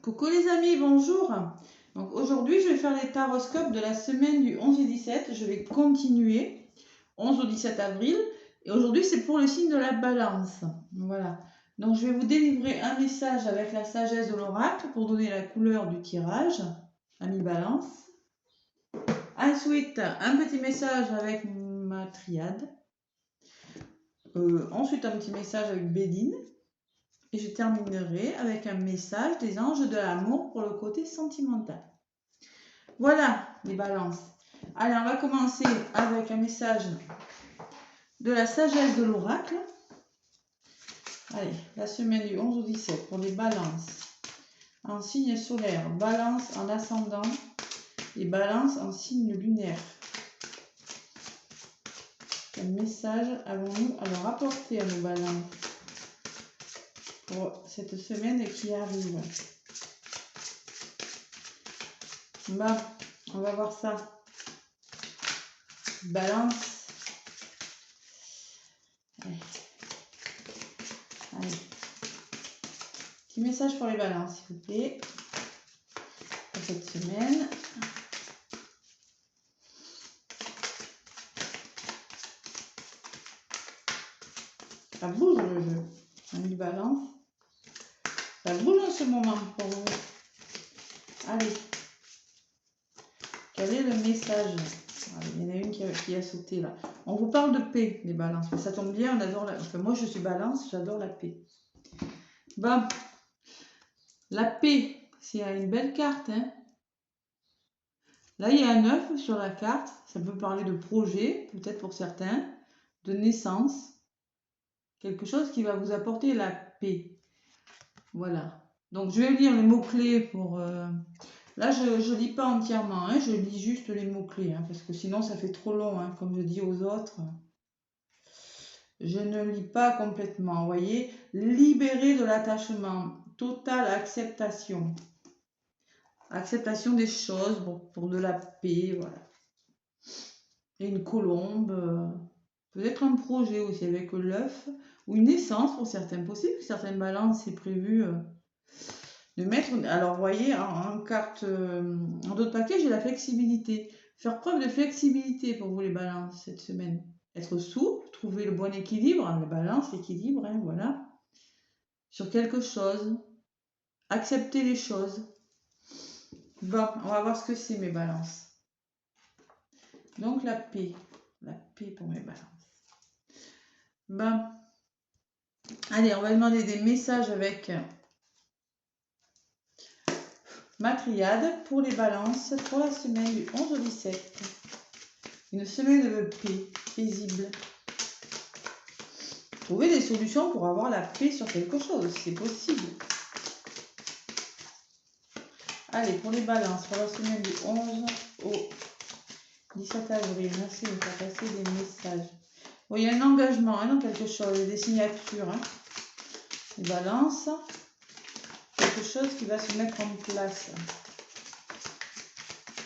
Coucou les amis, bonjour. Donc aujourd'hui, je vais faire les taroscopes de la semaine du 11 et 17. Je vais continuer 11 au 17 avril. Et aujourd'hui, c'est pour le signe de la balance. Voilà. Donc je vais vous délivrer un message avec la sagesse de l'oracle pour donner la couleur du tirage, ami balance. Ensuite, un petit message avec ma triade. Ensuite, un petit message avec Béline. Et je terminerai avec un message des anges de l'amour pour le côté sentimental. Voilà les balances. Allez, on va commencer avec un message de la sagesse de l'oracle. Allez, la semaine du 11 au 17 pour les balances en signe solaire, balance en ascendant et balance en signe lunaire. Quel message avons-nous à leur apporter à nos balances pour cette semaine qui arrive? Bah, on va voir ça. Balance. Allez. Allez. Petit message pour les balances, s'il vous plaît, pour cette semaine. Ça bouge le jeu. Une balance. Ça bouge en ce moment pour vous. Allez. Quel est le message? Allez, il y en a une qui a sauté là. On vous parle de paix, les balances. Mais ça tombe bien, on adore la... Enfin, moi, je suis balance, j'adore la paix. Bon. La paix, c'est une belle carte. Hein. Là, il y a un 9 sur la carte. Ça peut parler de projet, peut-être pour certains, de naissance. Quelque chose qui va vous apporter la paix. Voilà. Donc, je vais lire les mots-clés pour... Là, je ne lis pas entièrement, hein, je lis juste les mots-clés, hein, parce que sinon ça fait trop long, hein, comme je dis aux autres. Je ne lis pas complètement, vous voyez. Libérer de l'attachement, totale acceptation. Acceptation des choses pour de la paix, voilà. Et une colombe, peut-être un projet aussi avec l'œuf, ou une naissance pour certains. Possible que certaines balances, c'est prévu... de mettre, alors vous voyez, en carte, en d'autres paquets, j'ai la flexibilité. Faire preuve de flexibilité pour vous les balances cette semaine. Être souple, trouver le bon équilibre, hein, les balances, l'équilibre, hein, voilà. Sur quelque chose. Accepter les choses. Bon, on va voir ce que c'est mes balances. Donc la paix. La paix pour mes balances. Bon. Allez, on va demander des messages avec... ma triade pour les balances pour la semaine du 11 au 17. Une semaine de paix, paisible. Trouver des solutions pour avoir la paix sur quelque chose, c'est possible. Allez, pour les balances, pour la semaine du 11 au 17 avril, merci de me faire passer des messages. Bon, il y a un engagement hein, dans quelque chose, des signatures. Hein. Les balances, quelque chose qui va se mettre en place.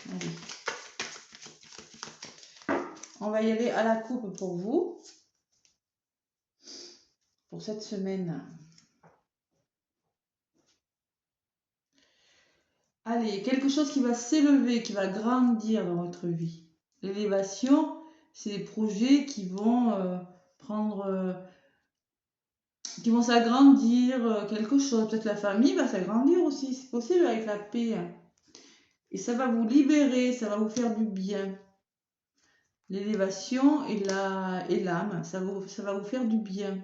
Allez. On va y aller à la coupe pour vous. Pour cette semaine. Allez, quelque chose qui va s'élever, qui va grandir dans votre vie. L'élévation, c'est des projets qui vont qui vont s'agrandir, quelque chose. Peut-être la famille va s'agrandir aussi, c'est possible avec la paix. Et ça va vous libérer, ça va vous faire du bien. L'élévation et l'âme, ça va vous faire du bien.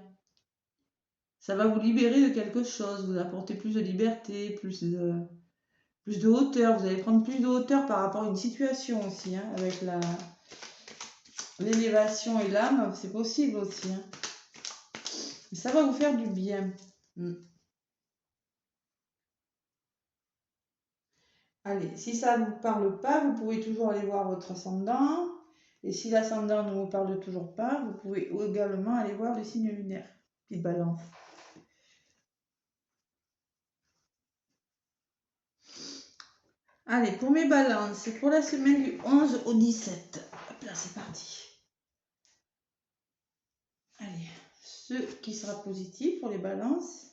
Ça va vous libérer de quelque chose, vous apporter plus de liberté, plus de hauteur. Vous allez prendre plus de hauteur par rapport à une situation aussi, hein, avec l'élévation et l'âme, c'est possible aussi. Hein. Et ça va vous faire du bien. Allez, si ça ne vous parle pas, vous pouvez toujours aller voir votre ascendant. Et si l'ascendant ne vous parle toujours pas, vous pouvez également aller voir le signe lunaire. Petite balance. Allez, pour mes balances, c'est pour la semaine du 11 au 17. Hop là, c'est parti. Allez, ce qui sera positif pour les balances.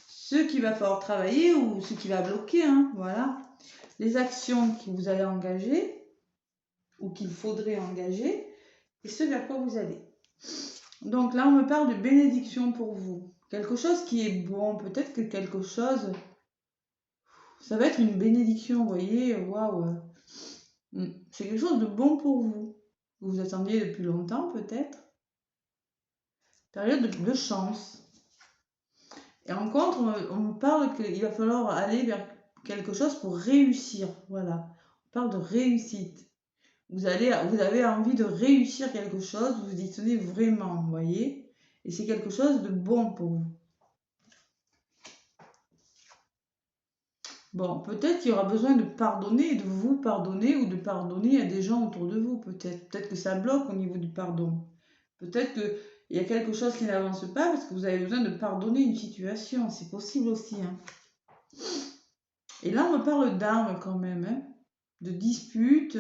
Ce ce qu'il va falloir travailler ou ce qui va bloquer, hein, voilà. Les actions que vous allez engager ou qu'il faudrait engager et ce vers quoi vous allez. Donc là, on me parle de bénédiction pour vous. Quelque chose qui est bon, peut-être que quelque chose, ça va être une bénédiction, vous voyez, waouh. C'est quelque chose de bon pour vous. Vous attendiez depuis longtemps, peut-être. Période de chance. Et en contre, on me parle qu'il va falloir aller vers quelque chose pour réussir. Voilà. On parle de réussite. Vous avez envie de réussir quelque chose, vous y tenez vraiment, vous voyez. Et c'est quelque chose de bon pour vous. Bon, peut-être qu'il y aura besoin de pardonner, de vous pardonner ou de pardonner à des gens autour de vous, peut-être. Peut-être que ça bloque au niveau du pardon. Peut-être qu'il y a quelque chose qui n'avance pas parce que vous avez besoin de pardonner une situation. C'est possible aussi, hein. Et là, on me parle d'armes quand même, hein, de disputes.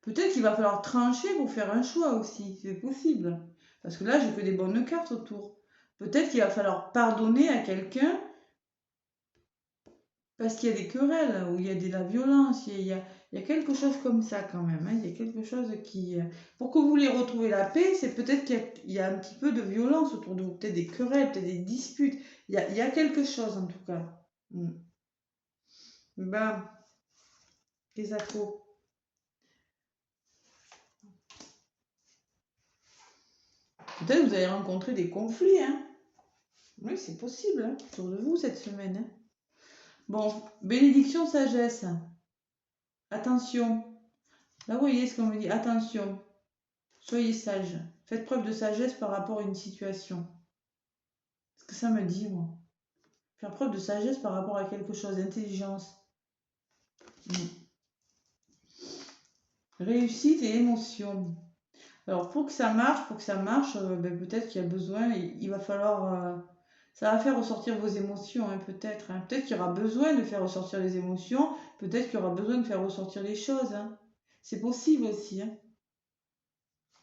Peut-être qu'il va falloir trancher pour faire un choix aussi. C'est possible. Parce que là, j'ai que des bonnes cartes autour. Peut-être qu'il va falloir pardonner à quelqu'un parce qu'il y a des querelles, ou il y a de la violence, il y a quelque chose comme ça quand même, hein. Il y a quelque chose qui... Pour que vous voulez retrouver la paix, c'est peut-être qu'il y a un petit peu de violence autour de vous, peut-être des querelles, peut-être des disputes. Il y a quelque chose en tout cas. Ben, les accros. Peut-être que vous allez rencontrer des conflits, hein. Oui, c'est possible, hein, autour de vous cette semaine, hein. Bon, bénédiction, sagesse. Attention. Là, vous voyez ce qu'on me dit. Attention. Soyez sage. Faites preuve de sagesse par rapport à une situation. Ce que ça me dit, moi. Faire preuve de sagesse par rapport à quelque chose. D'intelligence. Réussite et émotion. Alors, pour que ça marche, ben, peut-être qu'il y a besoin, il va falloir... ça va faire ressortir vos émotions, hein, peut-être. Hein. Peut-être qu'il y aura besoin de faire ressortir les émotions. Peut-être qu'il y aura besoin de faire ressortir les choses. Hein. C'est possible aussi. Hein.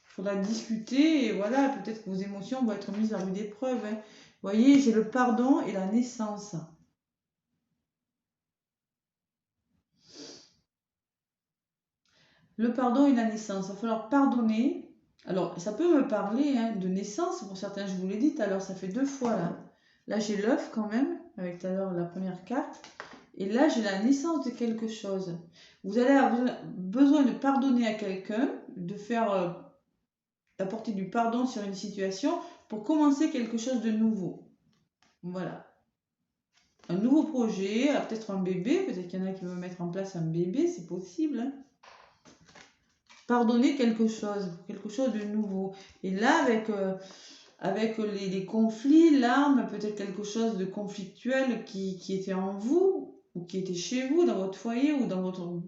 Il faudra discuter et voilà, peut-être que vos émotions vont être mises à rude épreuve. Hein. Vous voyez, j'ai le pardon et la naissance. Le pardon et la naissance. Il va falloir pardonner. Alors, ça peut me parler, hein, de naissance. Pour certains, je vous l'ai dit tout à l'heure, ça fait 2 fois là. Là, j'ai l'œuf quand même, avec tout à l'heure la première carte. Et là, j'ai la naissance de quelque chose. Vous allez avoir besoin de pardonner à quelqu'un, de faire... d'apporter du pardon sur une situation pour commencer quelque chose de nouveau. Voilà. Un nouveau projet, peut-être un bébé, peut-être qu'il y en a qui veulent mettre en place un bébé, c'est possible. Hein. Pardonner quelque chose de nouveau. Et là, avec les conflits, l'arme, peut-être quelque chose de conflictuel qui était en vous, ou qui était chez vous, dans votre foyer, ou dans votre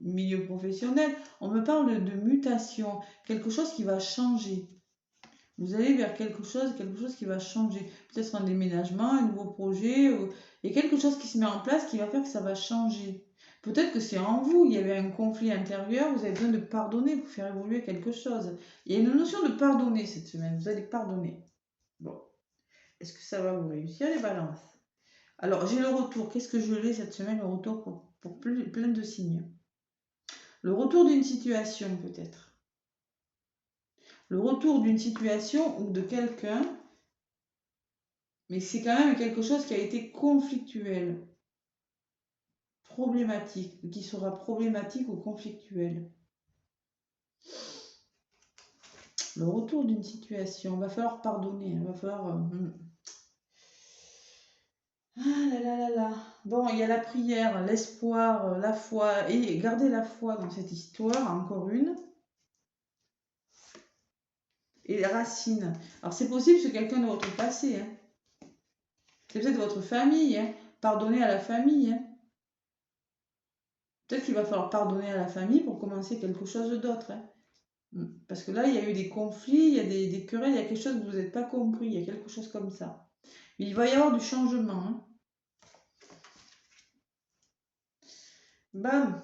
milieu professionnel, on me parle de mutation, quelque chose qui va changer. Vous allez vers quelque chose qui va changer. Peut-être un déménagement, un nouveau projet, et quelque chose qui se met en place qui va faire que ça va changer. Peut-être que c'est en vous, il y avait un conflit intérieur, vous avez besoin de pardonner pour faire évoluer quelque chose. Il y a une notion de pardonner cette semaine, vous allez pardonner. Bon, est-ce que ça va vous réussir les balances? Alors, j'ai le retour. Qu'est-ce que je l'ai cette semaine? Le retour pour plein de signes. Le retour d'une situation peut-être. Le retour d'une situation ou de quelqu'un, mais c'est quand même quelque chose qui a été conflictuel, problématique, qui sera problématique ou conflictuel. Le retour d'une situation, il va falloir pardonner, il va falloir... Ah là là là là. Bon, il y a la prière, l'espoir, la foi, et gardez la foi dans cette histoire, encore une. Et les racines. Alors c'est possible que c'est quelqu'un de votre passé. Hein. C'est peut-être votre famille. Hein. Pardonnez à la famille. Hein. Peut-être qu'il va falloir pardonner à la famille pour commencer quelque chose d'autre. Hein. Parce que là, il y a eu des conflits, il y a des querelles, il y a quelque chose que vous n'avez pas compris. Il y a quelque chose comme ça. Il va y avoir du changement. Hein. Bam.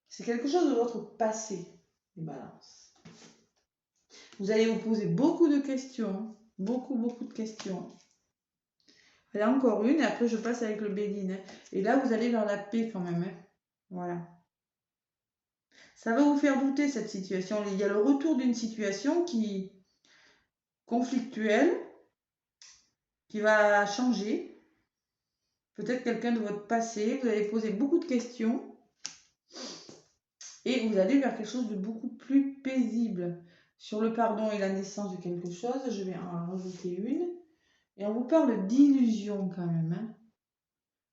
C'est quelque chose de votre passé, les balances. Vous allez vous poser beaucoup de questions. Beaucoup de questions. Allez, encore une, et après je passe avec le Béline. Et là, vous allez vers la paix quand même. Voilà. Ça va vous faire douter, cette situation. Il y a le retour d'une situation qui conflictuelle, qui va changer. Peut-être quelqu'un de votre passé. Vous allez poser beaucoup de questions. Et vous allez vers quelque chose de beaucoup plus paisible. Sur le pardon et la naissance de quelque chose, je vais en rajouter une. Et on vous parle d'illusion quand même. Hein.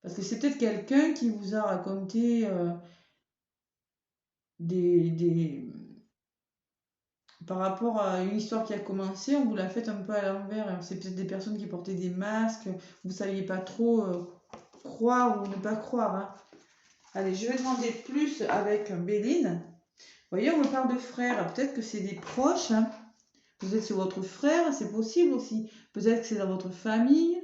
Parce que c'est peut-être quelqu'un qui vous a raconté par rapport à une histoire qui a commencé, on vous l'a fait un peu à l'envers. C'est peut-être des personnes qui portaient des masques, vous ne saviez pas trop croire ou ne pas croire. Hein. Allez, je vais demander plus avec Béline. Vous voyez, on me parle de frères. Peut-être que c'est des proches. Hein. Peut-être que c'est votre frère, c'est possible aussi. Peut-être que c'est dans votre famille.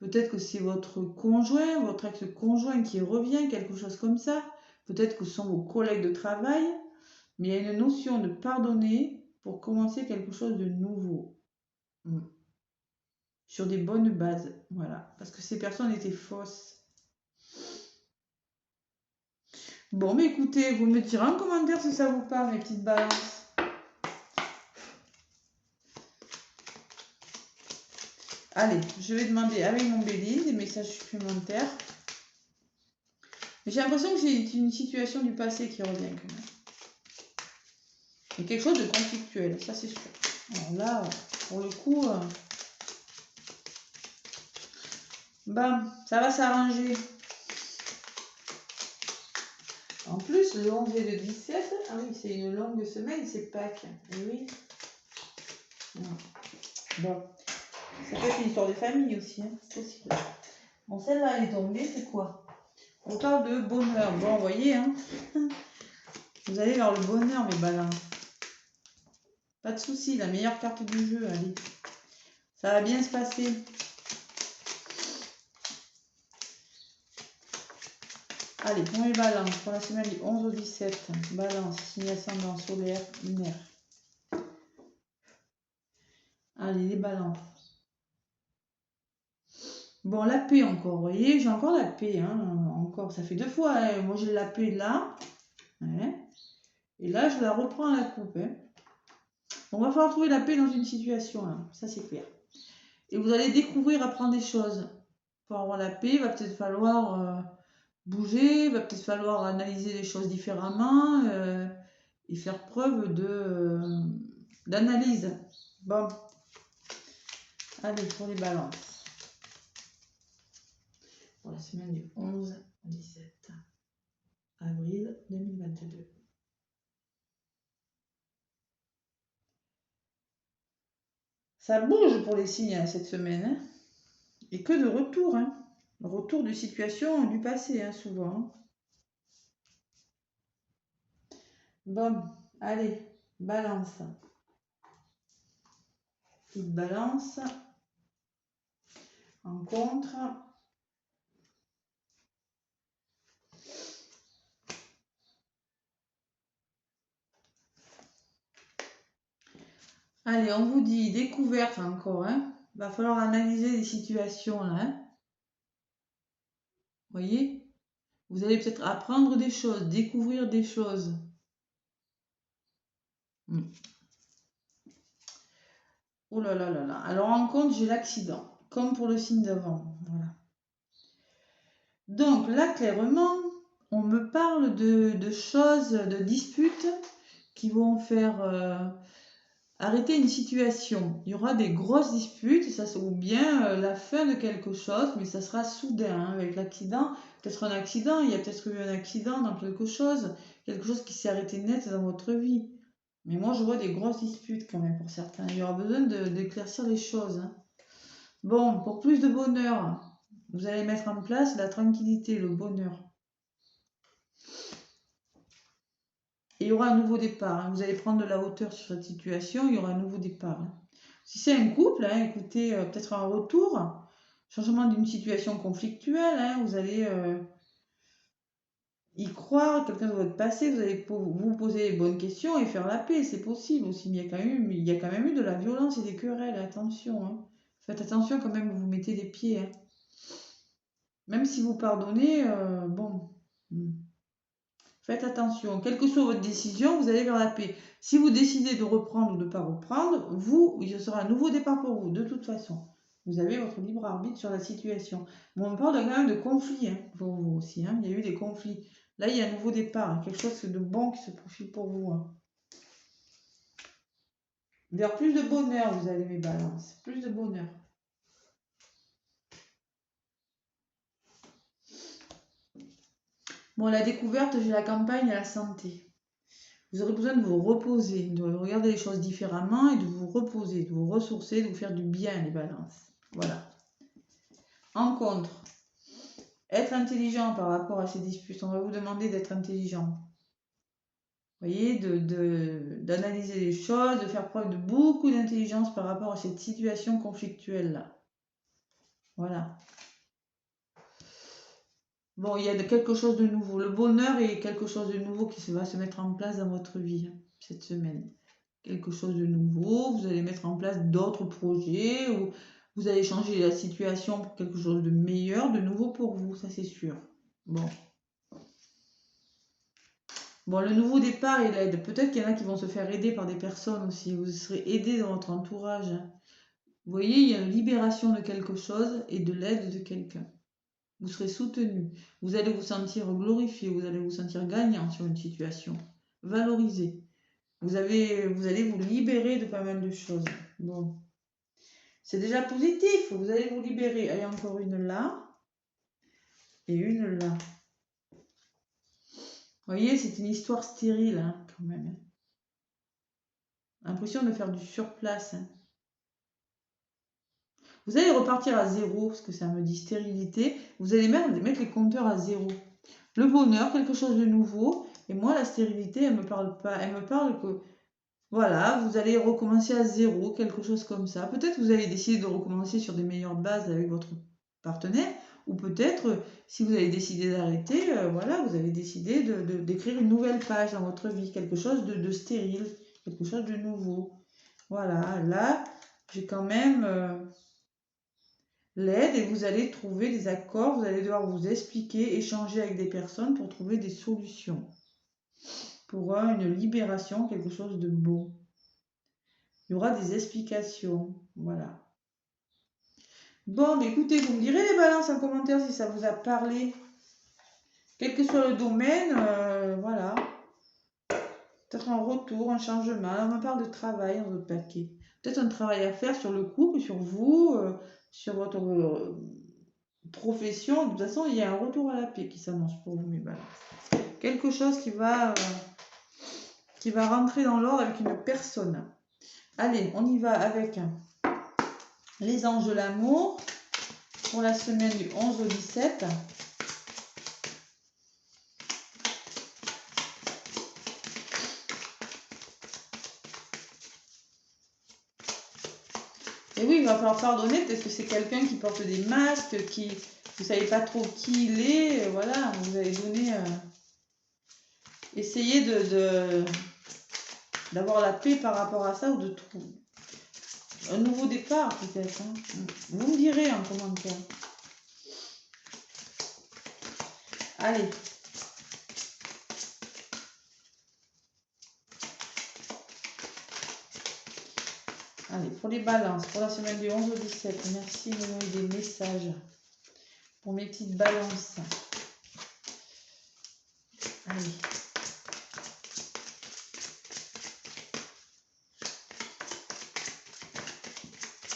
Peut-être que c'est votre conjoint, votre ex-conjoint qui revient, quelque chose comme ça. Peut-être que ce sont vos collègues de travail. Mais il y a une notion de pardonner pour commencer quelque chose de nouveau. Sur des bonnes bases. Voilà. Parce que ces personnes étaient fausses. Bon, mais écoutez, vous me direz en commentaire si ça vous parle, mes petites balances. Allez, je vais demander avec mon Béline des messages supplémentaires. Mais j'ai l'impression que c'est une situation du passé qui revient quand même. Il y a quelque chose de conflictuel, ça c'est sûr. Alors là, pour le coup, bam, ça va s'arranger. En plus, le 11 et le 17, ah oui, c'est une longue semaine, c'est Pâques. Et oui. Bon, ça peut être une histoire de famille aussi, hein, c'est possible. Bon, celle-là, elle est tombée, c'est quoi? On parle de bonheur. Bon, vous voyez, hein, vous allez vers le bonheur, mes balances. Pas de souci, la meilleure carte du jeu, allez. Ça va bien se passer. Allez, pour mes balances, pour la semaine du 11 au 17, balance, signe ascendant, solaire, lunaire. Allez, les balances. Bon, la paix encore, vous voyez, j'ai encore la paix, hein, encore, ça fait 2 fois, hein. Moi j'ai la paix là, hein, et là je la reprends à la coupe. Hein. On va falloir trouver la paix dans une situation, hein, ça c'est clair. Et vous allez découvrir, apprendre des choses. Pour avoir la paix, il va peut-être falloir bouger, il va peut-être falloir analyser les choses différemment et faire preuve d'analyse. Bon, allez, pour les balances. Pour la semaine du 11 au 17 avril 2022. Ça bouge pour les signes hein, cette semaine. Hein. Et que de retour. Hein. Retour de situation du passé, hein, souvent. Hein. Bon, allez, balance. Petite balance. En contre. Allez, on vous dit découverte encore. Hein. Va falloir analyser les situations là. Hein. Voyez, vous allez peut-être apprendre des choses, découvrir des choses. Oh là là là là. Alors en compte, j'ai l'accident, comme pour le signe d'avant. Voilà. Donc là, clairement, on me parle de choses, de disputes qui vont faire arrêter une situation. Il y aura des grosses disputes, ou bien la fin de quelque chose, mais ça sera soudain hein, avec l'accident. Peut-être un accident, il y a peut-être eu un accident dans quelque chose qui s'est arrêté net dans votre vie. Mais moi, je vois des grosses disputes quand même pour certains. Il y aura besoin d'éclaircir les choses. Hein. Bon, pour plus de bonheur, vous allez mettre en place la tranquillité, le bonheur. Et il y aura un nouveau départ. Hein. Vous allez prendre de la hauteur sur cette situation, il y aura un nouveau départ. Hein. Si c'est un couple, hein, écoutez, peut-être un retour, changement d'une situation conflictuelle, hein, vous allez y croire, quelqu'un de votre passé, vous allez vous poser les bonnes questions et faire la paix, c'est possible aussi, mais il y a quand même eu de la violence et des querelles, attention. Hein. Faites attention quand même, vous mettez des pieds. Hein. Même si vous pardonnez, bon, faites attention. Quelle que soit votre décision, vous allez vers la paix. Si vous décidez de reprendre ou de ne pas reprendre, il sera un nouveau départ pour vous, de toute façon. Vous avez votre libre arbitre sur la situation. Bon, on parle quand même de conflits, hein, pour vous aussi. Hein. Il y a eu des conflits. Là, il y a un nouveau départ, hein, quelque chose de bon qui se profile pour vous. Hein. Vers plus de bonheur, vous allez, mes balances. Plus de bonheur. Bon, la découverte, j'ai la campagne et la santé. Vous aurez besoin de vous reposer, de regarder les choses différemment et de vous reposer, de vous ressourcer, de vous faire du bien, les balances. Voilà. En contre, être intelligent par rapport à ces disputes, on va vous demander d'être intelligent. Vous voyez, d'analyser les choses, de faire preuve de beaucoup d'intelligence par rapport à cette situation conflictuelle-là. Voilà. Bon, il y a quelque chose de nouveau. Le bonheur est quelque chose de nouveau qui va se mettre en place dans votre vie cette semaine. Quelque chose de nouveau, vous allez mettre en place d'autres projets, ou vous allez changer la situation pour quelque chose de meilleur, de nouveau pour vous, ça c'est sûr. Bon. Bon, le nouveau départ et l'aide. Peut-être qu'il y en a qui vont se faire aider par des personnes aussi. Vous serez aidé dans votre entourage. Vous voyez, il y a une libération de quelque chose et de l'aide de quelqu'un. Vous serez soutenu. Vous allez vous sentir glorifié. Vous allez vous sentir gagnant sur une situation. Valorisé. Vous allez vous libérer de pas mal de choses. Bon. C'est déjà positif. Vous allez vous libérer. Allez, encore une là. Et une là. Vous voyez, c'est une histoire stérile, hein, quand même. L'impression de faire du surplace. Hein. Vous allez repartir à zéro, parce que ça me dit stérilité. Vous allez même mettre les compteurs à zéro. Le bonheur, quelque chose de nouveau. Et moi, la stérilité, elle me parle pas. Elle me parle que, voilà, vous allez recommencer à zéro, quelque chose comme ça. Peut-être que vous allez décider de recommencer sur des meilleures bases avec votre partenaire. Ou peut-être, si vous avez décidé d'arrêter, voilà, vous avez décidé d'écrire une nouvelle page dans votre vie. Quelque chose de stérile, quelque chose de nouveau. Voilà, là, j'ai quand même... l'aide et vous allez trouver des accords, vous allez devoir vous expliquer, échanger avec des personnes pour trouver des solutions. Pour une libération, quelque chose de beau. Il y aura des explications, voilà. Bon, mais écoutez, vous me direz les balances en commentaire si ça vous a parlé. Quel que soit le domaine, voilà. Peut-être un retour, un changement. Là, on me parle de travail dans votre paquet. Peut-être un travail à faire sur le couple, sur vous, sur votre profession. De toute façon, il y a un retour à la paix qui s'annonce pour vous, mes balances. Quelque chose qui va rentrer dans l'ordre avec une personne. Allez, on y va avec les anges de l'amour pour la semaine du 11 au 17. Et oui, il va falloir pardonner parce que c'est quelqu'un qui porte des masques, qui vous savez pas trop qui il est, voilà, vous allez donner, essayer d'avoir la paix par rapport à ça ou de trouver un nouveau départ peut-être. Hein. Vous me direz en commentaire. Allez. Allez, pour les balances, pour la semaine du 11 au 17, merci de m'envoyer des messages pour mes petites balances. Allez.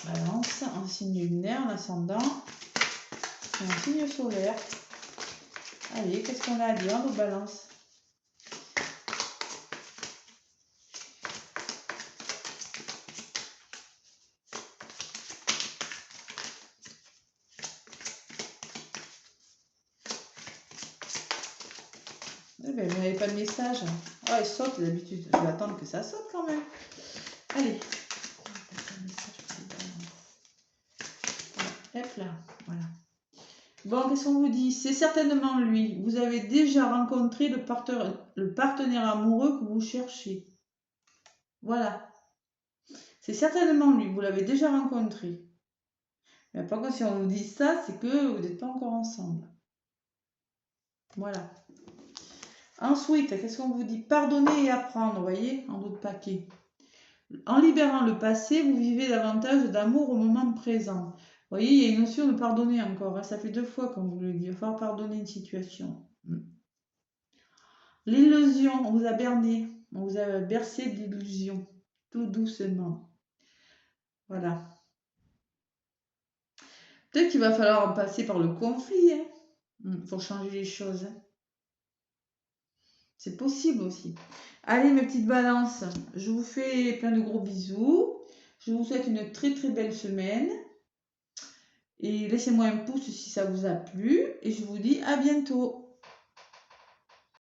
Balance, un signe lunaire, un ascendant et un signe solaire. Allez, qu'est-ce qu'on a à dire nos balances? Eh ben, vous n'avez pas de message. Oh, elle saute d'habitude. Je vais attendre que ça saute quand même. Allez. Hop là, voilà. Bon, qu'est-ce qu'on vous dit? C'est certainement lui. Vous avez déjà rencontré le partenaire amoureux que vous cherchez. Voilà. C'est certainement lui. Vous l'avez déjà rencontré. Mais par contre, si on vous dit ça, c'est que vous n'êtes pas encore ensemble. Voilà. Ensuite, qu'est-ce qu'on vous dit? Pardonner et apprendre, vous voyez, en d'autres paquets. En libérant le passé, vous vivez davantage d'amour au moment présent. Vous voyez, il y a une notion de pardonner encore. Hein. Ça fait 2 fois qu'on vous le dit. Il va falloir pardonner une situation. L'illusion, on vous a berné. On vous a bercé d'illusions. Tout doucement. Voilà. Peut-être qu'il va falloir passer par le conflit pour changer les choses. C'est possible aussi. Allez, mes petites balances, je vous fais plein de gros bisous. Je vous souhaite une très très belle semaine. Et laissez-moi un pouce si ça vous a plu. Et je vous dis à bientôt.